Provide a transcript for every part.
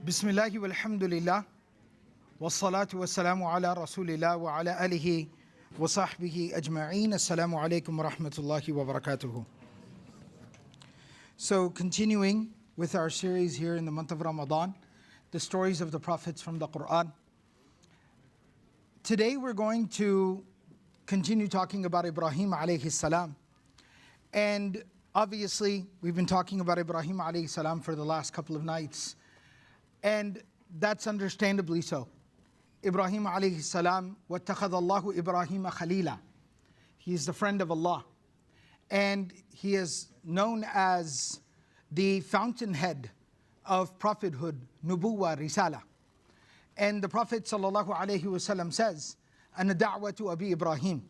Bismillahi walhamdulillah wassalatu wassalamu ala rasulillah wa ala alihi wa sahbihi ajma'een. Assalamu alaikum wa rahmatullahi wa barakatuhu. So continuing with our series here in the month of Ramadan, the stories of the prophets from the Quran. Today we're going to continue talking about Ibrahim alayhi salam. And obviously we've been talking about Ibrahim alayhi salam for the last couple of nights. And that's understandably so. Ibrahim alayhi salam, وَاتَّخَذَ اللَّهُ إِبْرَاهِيمَ خَلِيلًا. He is the friend of Allah. And he is known as the fountainhead of prophethood, nubuwa, risala. And the Prophet sallallahu alayhi wasallam says, أَنَا دَعْوَةُ أَبِي Ibrahim.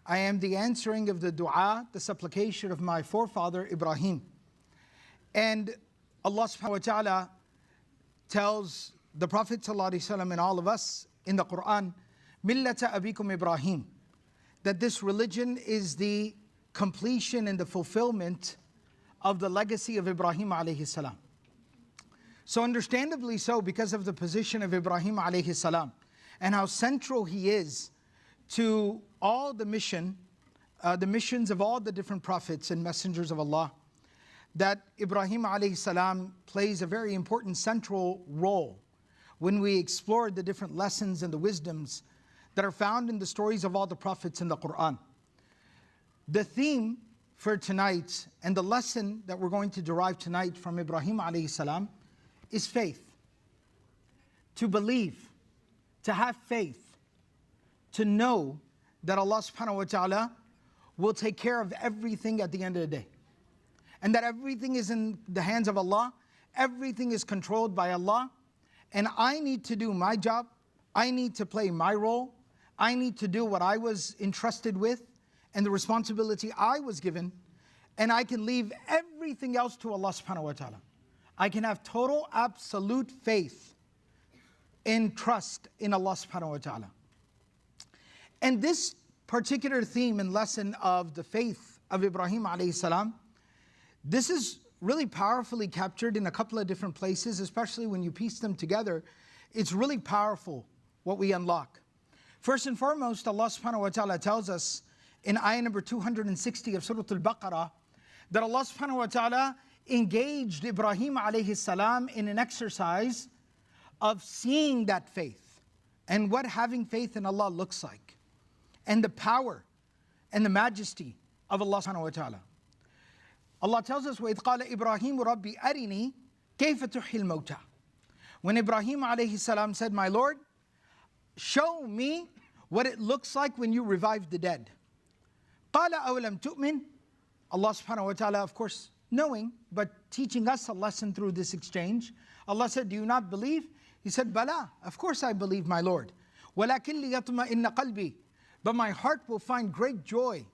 I am the answering of the dua, the supplication of my forefather Ibrahim. And Allah subhanahu wa ta'ala tells the Prophet ﷺ and all of us in the Quran, Millata abikum Ibrahim, that this religion is the completion and the fulfillment of the legacy of Ibrahim alayhi salam. So understandably so, because of the position of Ibrahim alayhi salam and how central he is to all the missions of all the different prophets and messengers of Allah, that Ibrahim alayhi salam plays a very important central role when we explore the different lessons and the wisdoms that are found in the stories of all the prophets in the Quran. The theme for tonight and the lesson that we're going to derive tonight from Ibrahim alayhi salam is faith. To believe, to have faith, to know that Allah subhanahu wa ta'ala will take care of everything at the end of the day. And that everything is in the hands of Allah, everything is controlled by Allah, and I need to do my job, I need to play my role, I need to do what I was entrusted with, and the responsibility I was given, and I can leave everything else to Allah subhanahu wa ta'ala. I can have total, absolute faith and trust in Allah subhanahu wa ta'ala. And this particular theme and lesson of the faith of Ibrahim alayhi salam, this is really powerfully captured in a couple of different places, especially when you piece them together. It's really powerful what we unlock. First and foremost, Allah subhanahu wa ta'ala tells us in ayah number 260 of Surah Al-Baqarah that Allah subhanahu wa ta'ala engaged Ibrahim alayhi salam in an exercise of seeing that faith and what having faith in Allah looks like, and the power and the majesty of Allah subhanahu wa ta'ala. Allah tells us, وَإِذْ قَالَ إِبْرَاهِيمُ رَبِّي أَرِنِي كَيْفَ تُحْيِي الْمَوْتَى. When Ibrahim alayhi salam said, my Lord, show me what it looks like when you revive the dead. قَالَ أَوْلَمْ تُؤْمِنْ. Allah subhanahu wa ta'ala, of course, knowing, but teaching us a lesson through this exchange. Allah said, do you not believe? He said, Bala, of course I believe, my Lord. وَلَكِنْ لِيَطْمَئِنَّ قَلْبِي. But my heart will find great joy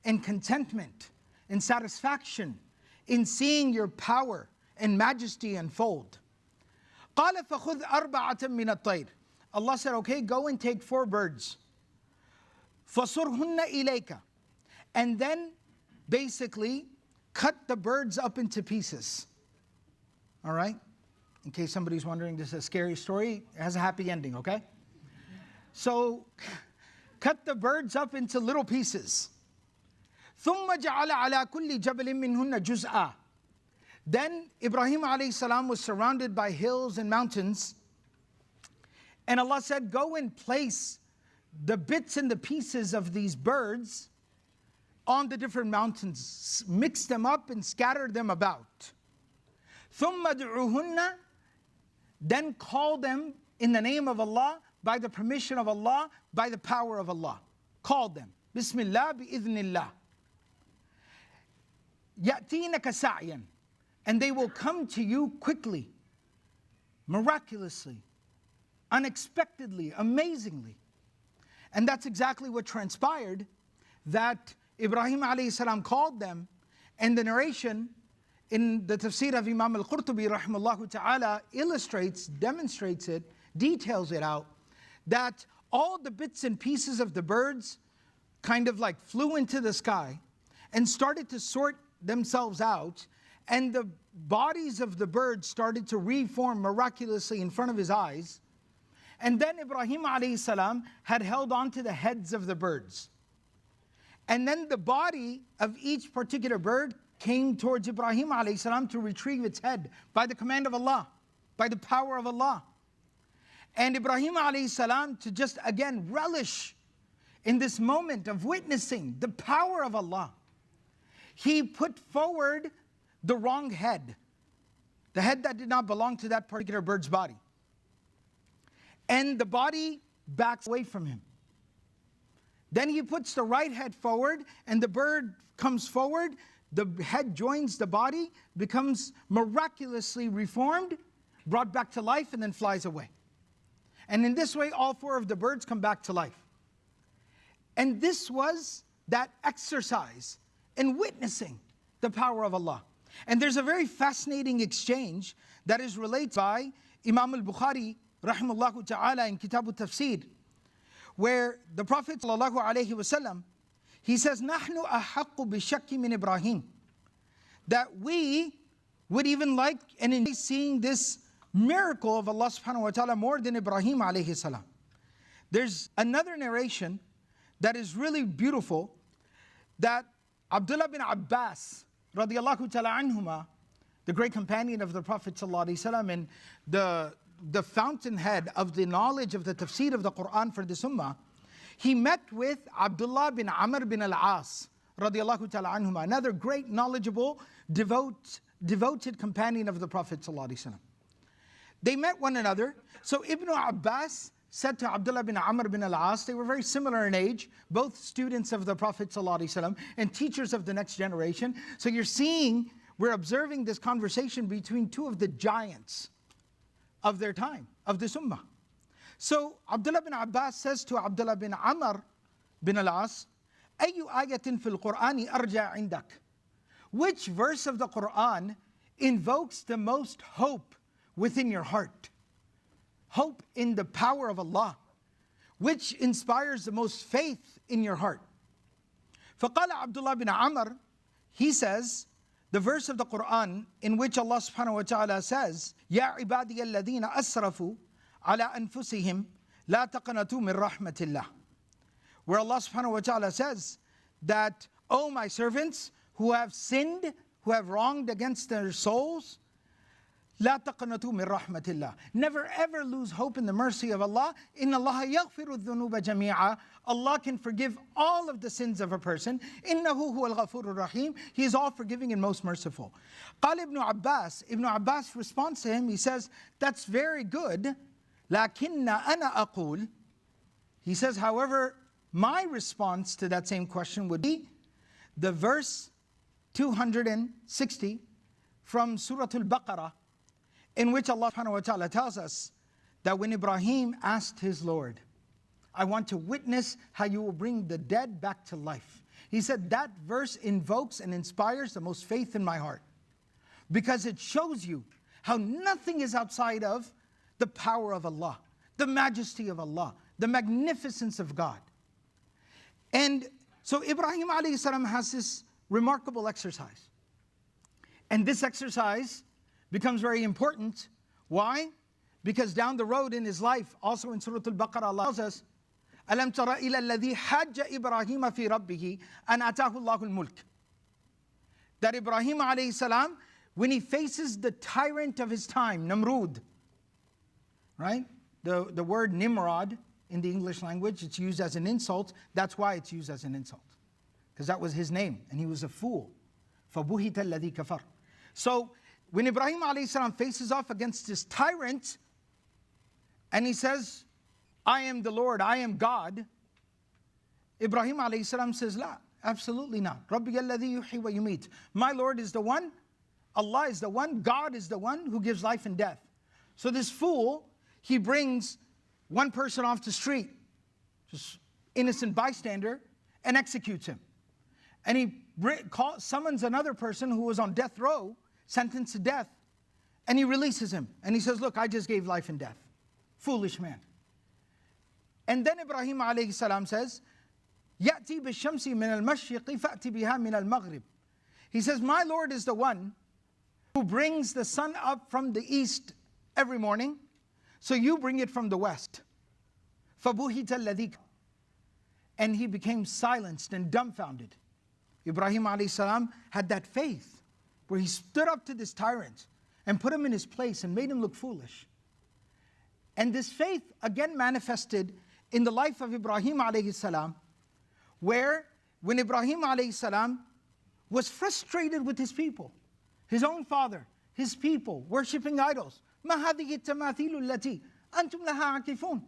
and contentment and satisfaction in seeing your power and majesty unfold. قَالَ فَخُذْ أَرْبَعَةً مِّنَ الطَّيْرِ. Allah said, okay, go and take 4 birds. فَصُرْهُنَّ إِلَيْكَ. And then basically cut the birds up into pieces. All right? In case somebody's wondering, this is a scary story. It has a happy ending, okay? So, cut the birds up into little pieces. ثُمَّ جَعَلَ عَلَى كُلِّ جَبَلٍ مِّنْهُنَّ جُزْءًا. Then Ibrahim alayhi salam was surrounded by hills and mountains. And Allah said, go and place the bits and the pieces of these birds on the different mountains. Mix them up and scatter them about. ثُمَّ دُعُوهُنَّ. Then call them in the name of Allah, by the permission of Allah, by the power of Allah. Call them. Bismillah bi-idhnillah. يَأْتِينَكَ سَعْيًا. And they will come to you quickly, miraculously, unexpectedly, amazingly. And that's exactly what transpired, that Ibrahim alayhi salam called them, and the narration in the tafsir of Imam al-Qurtubi rahimahullah ta'ala illustrates, demonstrates it, details it out, that all the bits and pieces of the birds kind of like flew into the sky and started to sort themselves out, and bodies of the birds started to reform miraculously in front of his eyes. And then Ibrahim alayhi salam had held on to the heads of the birds. And then the body of each particular bird came towards Ibrahim alayhi salam to retrieve its head by the command of Allah, by the power of Allah. And Ibrahim alayhi salam, to just again relish in this moment of witnessing the power of Allah, he put forward the wrong head, the head that did not belong to that particular bird's body. And the body backs away from him. Then he puts the right head forward, and the bird comes forward, the head joins the body, becomes miraculously reformed, brought back to life, and then flies away. And in this way, all four of the birds come back to life. And this was that exercise in witnessing the power of Allah. And there's a very fascinating exchange that is related by Imam al-Bukhari, rahimahullah ta'ala, in Kitab al-Tafsir, where the Prophet sallallahu alayhi wasallam, he says, "Nahnu ahaqqu bishakki min Ibrahim," that we would even like and enjoy seeing this miracle of Allah subhanahu wa ta'ala more than Ibrahim alayhi salam. There's another narration that is really beautiful, that Abdullah bin Abbas radiyallahu ta'ala anhuma, the great companion of the Prophet sallallahu alayhi wasallam and the fountainhead of the knowledge of the tafsir of the Quran for this ummah, he met with Abdullah bin Amr bin al-As radiyallahu ta'ala anhuma, another great knowledgeable, devoted companion of the Prophet sallallahu alayhi wasallam. They met one another. So Ibn Abbas said to Abdullah bin Amr bin al-As, they were very similar in age, both students of the Prophet ﷺ and teachers of the next generation. So we're observing this conversation between two of the giants of their time, of this ummah. So Abdullah bin Abbas says to Abdullah bin Amr bin al-As, "Ayu ayatin fil Qur'ani arja indak?" Which verse of the Quran invokes the most hope within your heart? Hope in the power of Allah, which inspires the most faith in your heart. فقال Abdullah bin Amr, he says, the verse of the Quran in which Allah subhanahu wa ta'ala says, "Ya ibadiya alladhina asrafu ala anfusihim la taqnatu min rahmatillah." Where Allah subhanahu wa ta'ala says that, "O my servants who have sinned, who have wronged against their souls, لا تقنطوا من رحمة الله." Never ever lose hope in the mercy of Allah. إن الله يغفر الذنوب جميعا. Allah can forgive all of the sins of a person. إنه هو الغفور الرحيم. He is all forgiving and most merciful. قال Ibn Abbas responds to him, he says, "That's very good. لكن أنا أقول." He says, however, my response to that same question would be the verse 260 from Surah Al-Baqarah, in which Allah subhanahu wa ta'ala tells us that when Ibrahim asked his Lord, "I want to witness how you will bring the dead back to life," he said that verse invokes and inspires the most faith in my heart, because it shows you how nothing is outside of the power of Allah, the majesty of Allah, the magnificence of God. And so Ibrahim alayhi salam has this remarkable exercise. And this exercise becomes very important. Why? Because down the road in his life, also in Surah Al-Baqarah, Allah tells us, "Alam tara ila alladhi hajja Ibrahim fi rabbih an atahu Allahu al-mulk." That Ibrahim alayhi salam, when he faces the tyrant of his time, Namrud, right? The word Nimrod in the English language, it's used as an insult. That's why it's used as an insult, because that was his name, and he was a fool. فَبُهِتَ الَّذِي كَفَرَ. So when Ibrahim alayhi salam faces off against this tyrant, and he says, "I am the Lord, I am God," Ibrahim alayhi salam says, "La, absolutely not. رَبِّيَ الَّذِي يُحْيِي وَيُمِيتُ." My Lord is the one, Allah is the one, God is the one who gives life and death. So this fool, he brings one person off the street, just innocent bystander, and executes him. And he summons another person who was on death row, sentenced to death, and he releases him. And he says, "Look, I just gave life and death." Foolish man. And then Ibrahim alayhi salam says, "Ya'ti bi-shamsi min al-mashriqi fa'ti biha min al-maghrib." He says, "My Lord is the one who brings the sun up from the east every morning, so you bring it from the west. فَبُهِتَ الَّذِي. And he became silenced and dumbfounded. Ibrahim alayhi salam had that faith where he stood up to this tyrant and put him in his place and made him look foolish. And this faith again manifested in the life of Ibrahim alayhi salam, where when Ibrahim alayhi salam was frustrated with his people, his own father, his people, worshipping idols. مَا هَذِهِ التَّمَاثِيلُ الَّتِي أَنْتُمْ لَهَا عَاكِفُونَ.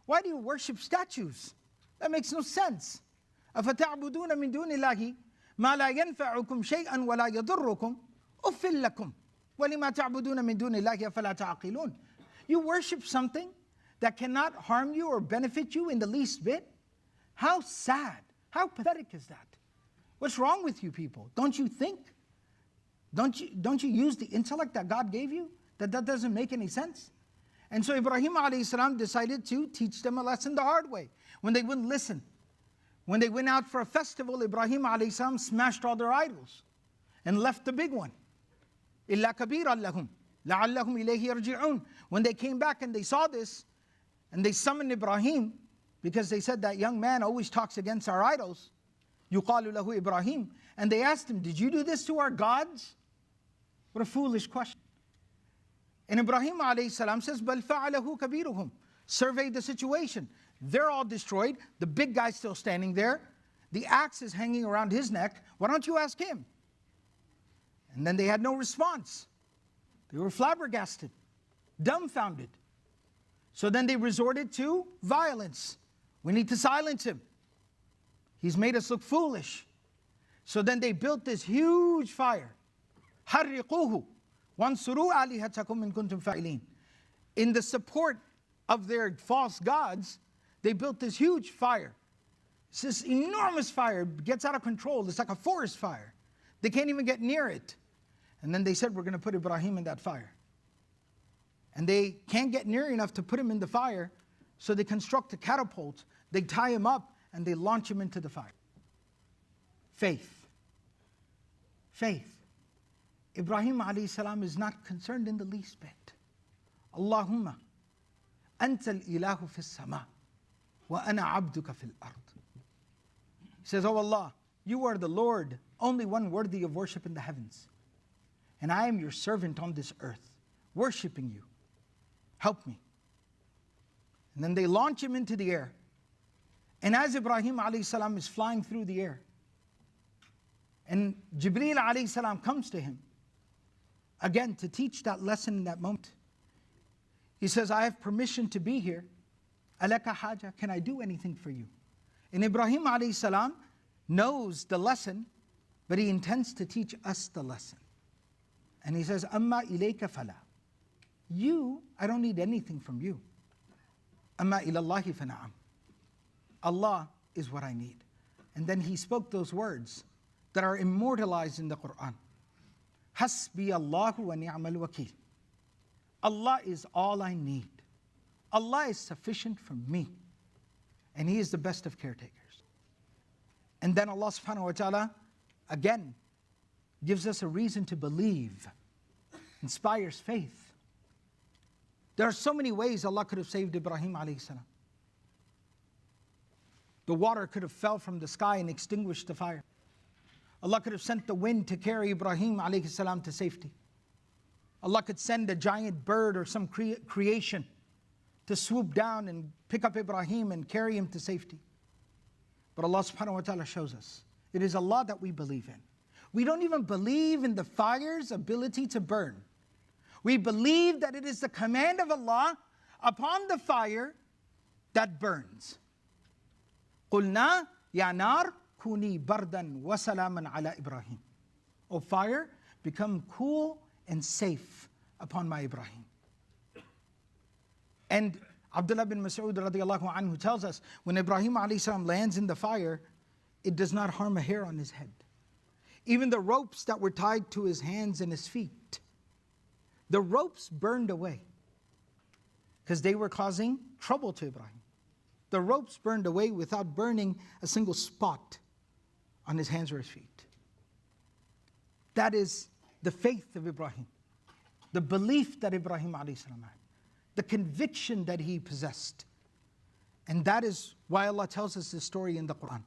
Why do you worship statues? That makes no sense. أَفَتَعْبُدُونَ مِن دُونِ اللَّهِ مَا لَا يَنْفَعُكُمْ شَيْئًا وَلَا يَضُرُّكُمْ أُفٍّ لَكُمْ وَلِمَا تَعْبُدُونَ مِن دُونِ اللَّهِ أَفَلَا تَعْقِلُونَ. You worship something that cannot harm you or benefit you in the least bit? How sad, how pathetic is that? What's wrong with you people? Don't you think? Don't you use the intellect that God gave you? That doesn't make any sense? And so Ibrahim alayhi salam decided to teach them a lesson the hard way. When they wouldn't listen. When they went out for a festival, Ibrahim alayhi salam smashed all their idols and left the big one. إِلَّا كَبِيرًا لَهُمْ لَعَلَّهُمْ إِلَيْهِ يَرْجِعُونَ. When they came back and they saw this, and they summoned Ibrahim, because they said that young man always talks against our idols, يُقَالُ لَهُ Ibrahim. And they asked him, did you do this to our gods? What a foolish question. And Ibrahim alayhi salam says, بَلْ فَعَلَهُ كَبِيرُهُمْ. Survey the situation. They're all destroyed. The big guy's still standing there. The axe is hanging around his neck. Why don't you ask him? And then they had no response. They were flabbergasted, dumbfounded. So then they resorted to violence. We need to silence him. He's made us look foolish. So then they built this huge fire. حَرِّقُوهُ وَانْصُرُوا آلِهَتَكُمْ إِن كُنْتُمْ فَاعِلِينَ. In the support of their false gods, they built this huge fire. It's this enormous fire. It gets out of control. It's like a forest fire. They can't even get near it. And then they said, we're going to put Ibrahim in that fire. And they can't get near enough to put him in the fire, so they construct a catapult. They tie him up and they launch him into the fire. Faith. Faith. Ibrahim alayhi salam is not concerned in the least bit. Allahumma anta al-ilahu fi as-sama wa ana abduka fil ard. He says, oh Allah, you are the Lord, only one worthy of worship in the heavens. And I am your servant on this earth, worshiping you. Help me. And then they launch him into the air. And as Ibrahim alayhi salam is flying through the air, and Jibreel alayhi salam comes to him, again to teach that lesson in that moment. He says, I have permission to be here. Alaka haja, can I do anything for you? And Ibrahim alayhi salam knows the lesson, but he intends to teach us the lesson. And he says, Amma ilayka fala. You, I don't need anything from you. Amma ilallahi fana'am. Allah is what I need. And then he spoke those words that are immortalized in the Quran. Hasbi Allahu wa ni'mal wakil. Allah is all I need. Allah is sufficient for me. And He is the best of caretakers. And then Allah subhanahu wa ta'ala again gives us a reason to believe, inspires faith. There are so many ways Allah could have saved Ibrahim alayhi salam. The water could have fell from the sky and extinguished the fire. Allah could have sent the wind to carry Ibrahim alayhi salam to safety. Allah could send a giant bird or some creation to swoop down and pick up Ibrahim and carry him to safety. But Allah subhanahu wa ta'ala shows us, it is Allah that we believe in. We don't even believe in the fire's ability to burn. We believe that it is the command of Allah upon the fire that burns. قُلْنَا يَا نَارْ كُونِي بَرْدًا وَسَلَامًا عَلَى إِبْرَاهِيمَ. O fire, become cool and safe upon my Ibrahim. And Abdullah bin Mas'ud radiallahu anhu tells us, when Ibrahim alayhi salam lands in the fire, it does not harm a hair on his head. Even the ropes that were tied to his hands and his feet, the ropes burned away because they were causing trouble to Ibrahim. The ropes burned away without burning a single spot on his hands or his feet. That is the faith of Ibrahim, the belief that Ibrahim alayhi salam had, the conviction that he possessed. And that is why Allah tells us this story in the Quran.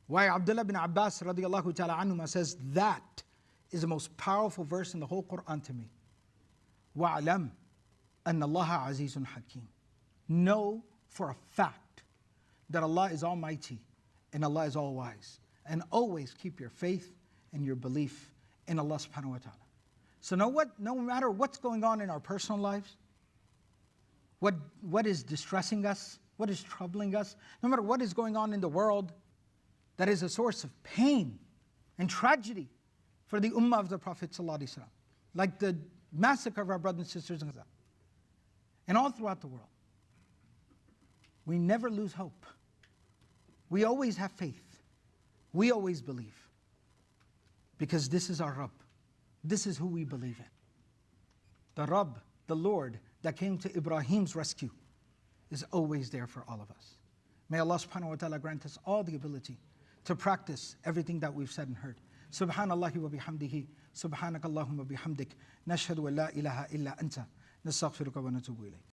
Why Abdullah bin Abbas radiallahu ta'ala anhuma says that is the most powerful verse in the whole Quran to me. وَعْلَمْ أَنَّ اللَّهَ عَزِيزٌ حَكِيمٌ. Know for a fact that Allah is almighty and Allah is all wise. And always keep your faith and your belief in Allah subhanahu wa ta'ala. So no matter what's going on in our personal lives, what is distressing us, what is troubling us, no matter what is going on in the world that is a source of pain and tragedy for the ummah of the Prophet ﷺ, like the massacre of our brothers and sisters in Gaza, and all throughout the world, we never lose hope. We always have faith. We always believe. Because this is our Rabb. This is who we believe in. The Rabb, the Lord that came to Ibrahim's rescue, is always there for all of us. May Allah subhanahu wa ta'ala grant us all the ability to practice everything that we've said and heard. Subhanallahi wa bihamdihi, subhanakallahumma bihamdik, nashhadu an la ilaha illa anta, nastaghfiruka wa natubu ilayk.